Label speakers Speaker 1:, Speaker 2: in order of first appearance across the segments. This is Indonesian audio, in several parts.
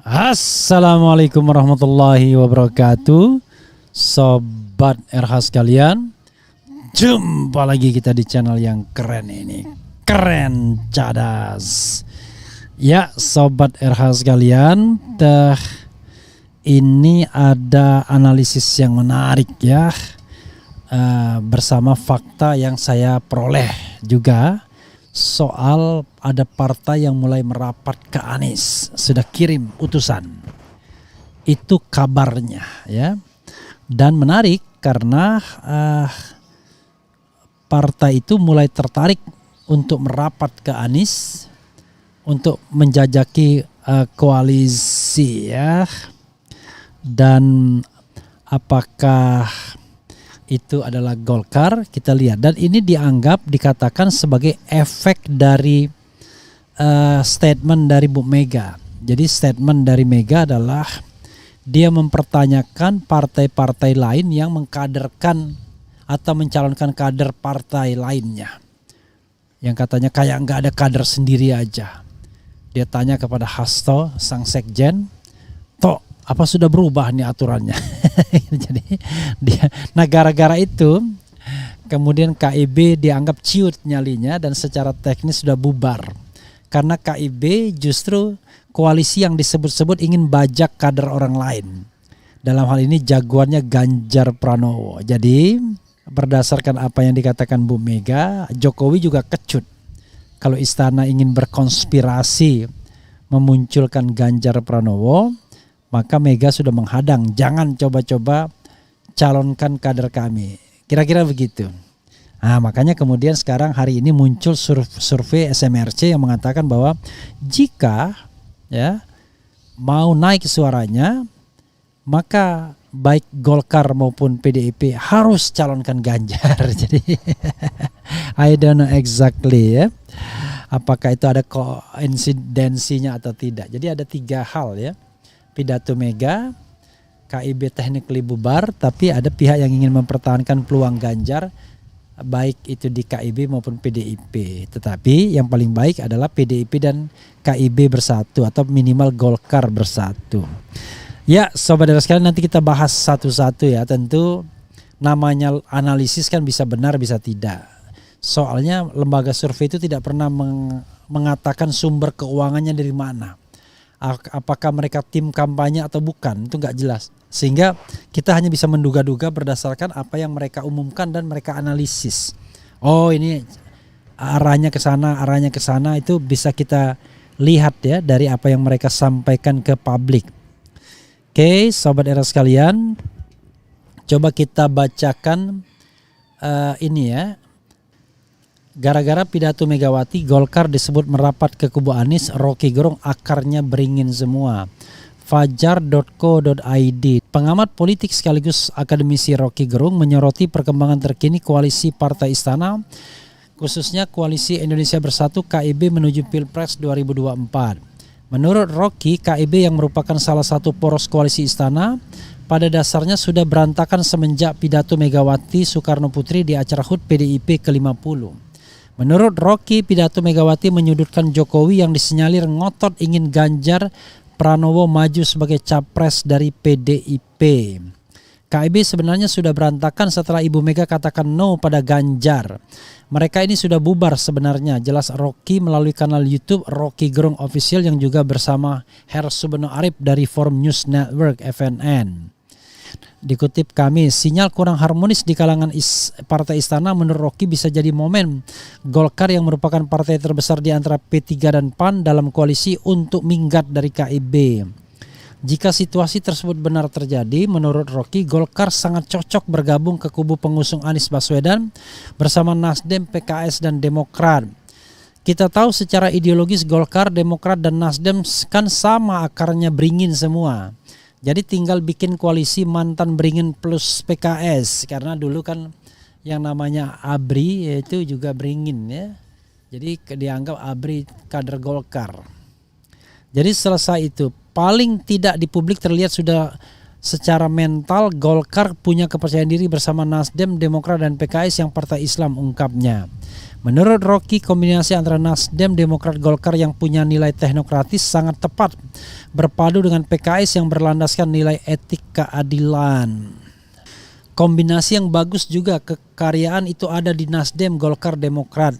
Speaker 1: Assalamualaikum warahmatullahi wabarakatuh. Sobat RH sekalian, jumpa lagi kita di channel yang keren ini, keren cadas. Ya sobat RH sekalian, ini ada analisis yang menarik ya, bersama fakta yang saya peroleh juga. Soal ada partai yang mulai merapat ke Anies, sudah kirim utusan. Itu kabarnya ya. Dan menarik karena partai itu mulai tertarik untuk merapat ke Anies untuk menjajaki koalisi ya. Dan apakah itu adalah Golkar, kita lihat. Dan ini dikatakan sebagai efek dari statement dari Bu Mega. Jadi statement dari Mega adalah dia mempertanyakan partai-partai lain yang mengkaderkan atau mencalonkan kader partai lainnya. Yang katanya kayak nggak ada kader sendiri aja. Dia tanya kepada Hasto, sang sekjen, "Tok, apa sudah berubah nih aturannya?" Jadi gara-gara itu kemudian KIB dianggap ciut nyalinya dan secara teknis sudah bubar. Karena KIB justru koalisi yang disebut-sebut ingin bajak kader orang lain. Dalam hal ini jagoannya Ganjar Pranowo. Jadi berdasarkan apa yang dikatakan Bu Mega, Jokowi juga kecut. Kalau istana ingin berkonspirasi memunculkan Ganjar Pranowo, maka Mega sudah menghadang, jangan coba-coba calonkan kader kami. Kira-kira begitu. Nah, makanya kemudian sekarang hari ini muncul survei SMRC yang mengatakan bahwa jika ya mau naik suaranya, maka baik Golkar maupun PDIP harus calonkan Ganjar. Jadi I don't know exactly ya, apakah itu ada koinsidensinya atau tidak. Jadi ada 3 hal ya. Pidato Mega, KIB technically bubar, tapi ada pihak yang ingin mempertahankan peluang Ganjar, baik itu di KIB maupun PDIP. Tetapi yang paling baik adalah PDIP dan KIB bersatu atau minimal Golkar bersatu. Ya sobat sekalian, nanti kita bahas satu-satu ya. Tentu namanya analisis kan bisa benar bisa tidak. Soalnya lembaga survei itu tidak pernah mengatakan sumber keuangannya dari mana. Apakah mereka tim kampanye atau bukan, itu nggak jelas. Sehingga kita hanya bisa menduga-duga berdasarkan apa yang mereka umumkan dan mereka analisis. Oh ini arahnya ke sana, itu bisa kita lihat ya dari apa yang mereka sampaikan ke publik. Oke, sobat era sekalian, coba kita bacakan ini ya. Gara-gara pidato Megawati, Golkar disebut merapat ke kubu Anies, Rocky Gerung akarnya beringin semua. Fajar.co.id. Pengamat politik sekaligus akademisi Rocky Gerung menyoroti perkembangan terkini koalisi Partai Istana, khususnya koalisi Indonesia Bersatu KIB menuju Pilpres 2024. Menurut Rocky, KIB yang merupakan salah satu poros koalisi Istana pada dasarnya sudah berantakan semenjak pidato Megawati Soekarno Putri di acara HUT PDIP ke-50. Menurut Rocky, pidato Megawati menyudutkan Jokowi yang disinyalir ngotot ingin Ganjar Pranowo maju sebagai capres dari PDIP. KIB sebenarnya sudah berantakan setelah Ibu Mega katakan no pada Ganjar. Mereka ini sudah bubar sebenarnya, jelas Rocky melalui kanal YouTube Rocky Gerung Official yang juga bersama Her Subeno Arif dari Forum News Network FNN. Dikutip kami, sinyal kurang harmonis di kalangan Partai Istana menurut Rocky bisa jadi momen Golkar yang merupakan partai terbesar di antara P3 dan PAN dalam koalisi untuk minggat dari KIB. Jika situasi tersebut benar terjadi, menurut Rocky, Golkar sangat cocok bergabung ke kubu pengusung Anies Baswedan bersama Nasdem, PKS, dan Demokrat. Kita tahu secara ideologis Golkar, Demokrat, dan Nasdem kan sama akarnya beringin semua. Jadi tinggal bikin koalisi mantan beringin plus PKS, karena dulu kan yang namanya ABRI itu juga beringin ya. Jadi dianggap ABRI kader Golkar. Jadi selesai itu, paling tidak di publik terlihat sudah secara mental Golkar punya kepercayaan diri bersama Nasdem, Demokrat, dan PKS yang partai Islam, ungkapnya. Menurut Rocky, kombinasi antara Nasdem, Demokrat, Golkar yang punya nilai teknokratis sangat tepat berpadu dengan PKS yang berlandaskan nilai etik keadilan. Kombinasi yang bagus juga, kekaryaan itu ada di Nasdem, Golkar, Demokrat.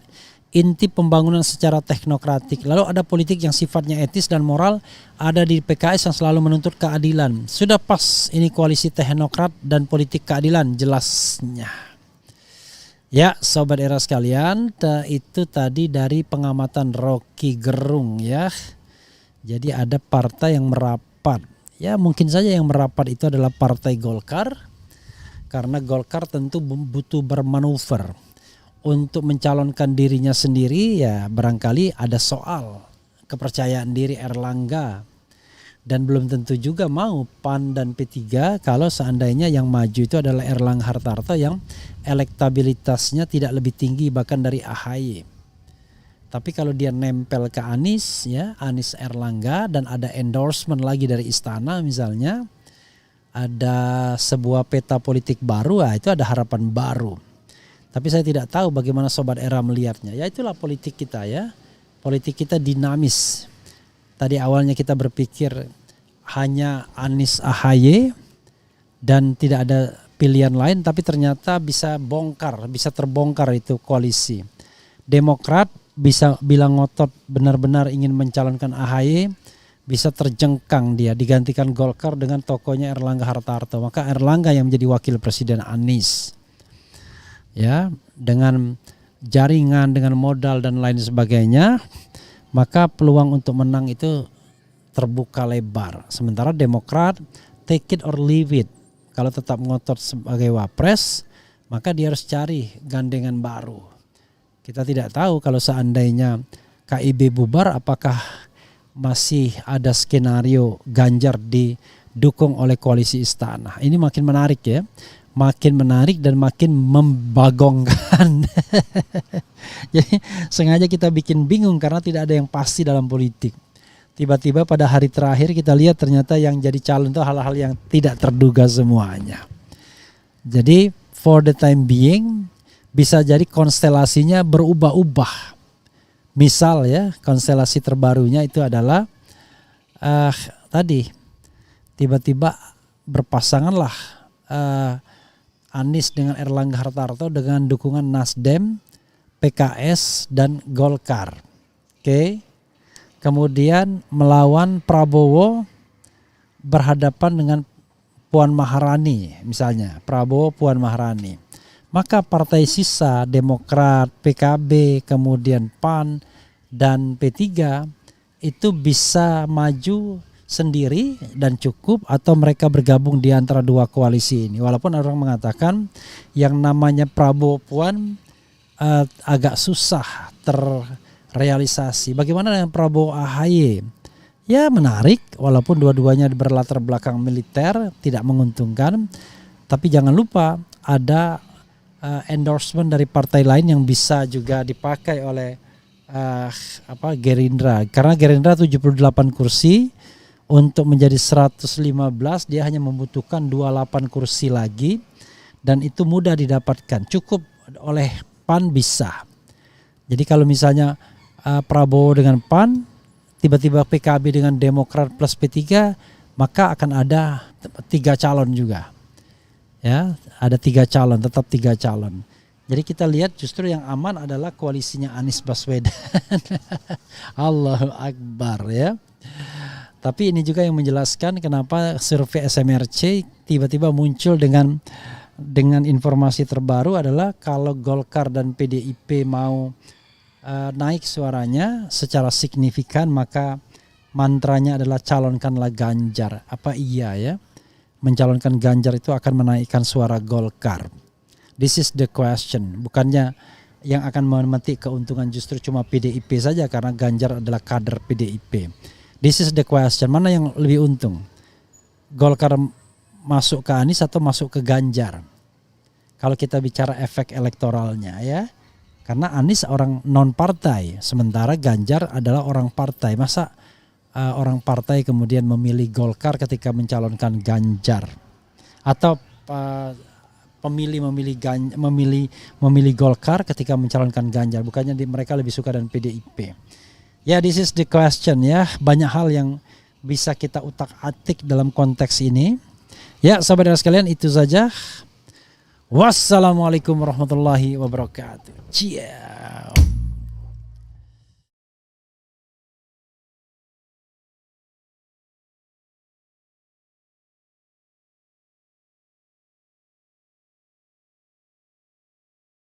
Speaker 1: Inti pembangunan secara teknokratik. Lalu ada politik yang sifatnya etis dan moral, ada di PKS yang selalu menuntut keadilan. Sudah pas ini koalisi teknokrat dan politik keadilan jelasnya. Ya, Sobat Era sekalian, itu tadi dari pengamatan Rocky Gerung ya. Jadi ada partai yang merapat. Ya, mungkin saja yang merapat itu adalah Partai Golkar. Karena Golkar tentu butuh bermanuver untuk mencalonkan dirinya sendiri, ya barangkali ada soal kepercayaan diri Erlangga. Dan belum tentu juga mau PAN dan P3 kalau seandainya yang maju itu adalah Erlangga Hartarto yang elektabilitasnya tidak lebih tinggi bahkan dari AHY. Tapi kalau dia nempel ke Anies, ya Anies Erlangga, dan ada endorsement lagi dari istana misalnya, ada sebuah peta politik baru, itu ada harapan baru. Tapi saya tidak tahu bagaimana Sobat Era melihatnya. Ya itulah politik kita ya. Politik kita dinamis. Tadi awalnya kita berpikir hanya Anies AHY dan tidak ada pilihan lain, tapi ternyata bisa terbongkar itu koalisi. Demokrat bisa bilang ngotot benar-benar ingin mencalonkan AHY, bisa terjengkang dia digantikan Golkar dengan tokohnya Erlangga Hartarto. Maka Erlangga yang menjadi wakil presiden Anies. Ya, dengan jaringan, dengan modal dan lain sebagainya, maka peluang untuk menang itu terbuka lebar. Sementara Demokrat take it or leave it. Kalau tetap ngotot sebagai wapres, maka dia harus cari gandengan baru. Kita tidak tahu kalau seandainya KIB bubar, apakah masih ada skenario Ganjar didukung oleh koalisi istana. Ini makin menarik ya. Makin menarik dan makin membagongkan. Jadi sengaja kita bikin bingung karena tidak ada yang pasti dalam politik. Tiba-tiba pada hari terakhir kita lihat ternyata yang jadi calon itu hal-hal yang tidak terduga semuanya. Jadi for the time being bisa jadi konstelasinya berubah-ubah. Misal ya, konstelasi terbarunya itu adalah tadi tiba-tiba berpasanganlah Anies dengan Erlangga Hartarto dengan dukungan Nasdem, PKS dan Golkar. Oke. Kemudian melawan Prabowo berhadapan dengan Puan Maharani misalnya, Prabowo Puan Maharani. Maka partai sisa Demokrat, PKB, kemudian PAN dan P3 itu bisa maju sendiri dan cukup, atau mereka bergabung di antara dua koalisi ini. Walaupun orang mengatakan yang namanya Prabowo Puan agak susah terrealisasi. Bagaimana dengan Prabowo AHY? Ya menarik, walaupun dua-duanya berlatar belakang militer, tidak menguntungkan. Tapi jangan lupa ada endorsement dari partai lain yang bisa juga dipakai oleh Gerindra. Karena Gerindra 78 kursi, untuk menjadi 115 dia hanya membutuhkan 28 kursi lagi, dan itu mudah didapatkan. Cukup oleh PAN bisa. Jadi kalau misalnya Prabowo dengan PAN, tiba-tiba PKB dengan Demokrat plus P3, maka akan ada 3 calon juga. Ya, ada 3 calon, tetap 3 calon. Jadi kita lihat justru yang aman adalah koalisinya Anies Baswedan. Allahu Akbar ya. Tapi ini juga yang menjelaskan kenapa survei SMRC tiba-tiba muncul dengan informasi terbaru adalah kalau Golkar dan PDIP mau naik suaranya secara signifikan, maka mantranya adalah calonkanlah Ganjar. Apa iya ya? Mencalonkan Ganjar itu akan menaikkan suara Golkar. This is the question. Bukannya yang akan memetik keuntungan justru cuma PDIP saja karena Ganjar adalah kader PDIP. This is the question. Mana yang lebih untung? Golkar masuk ke Anies atau masuk ke Ganjar? Kalau kita bicara efek elektoralnya ya. Karena Anies orang non partai, sementara Ganjar adalah orang partai. Masa orang partai kemudian memilih Golkar ketika mencalonkan Ganjar? Atau pemilih memilih Golkar ketika mencalonkan Ganjar, bukannya mereka lebih suka dengan PDIP. Ya, this is the question ya. Banyak hal yang bisa kita utak-atik dalam konteks ini. Ya, sahabat sekalian, itu saja. Wassalamualaikum warahmatullahi wabarakatuh. Ciao.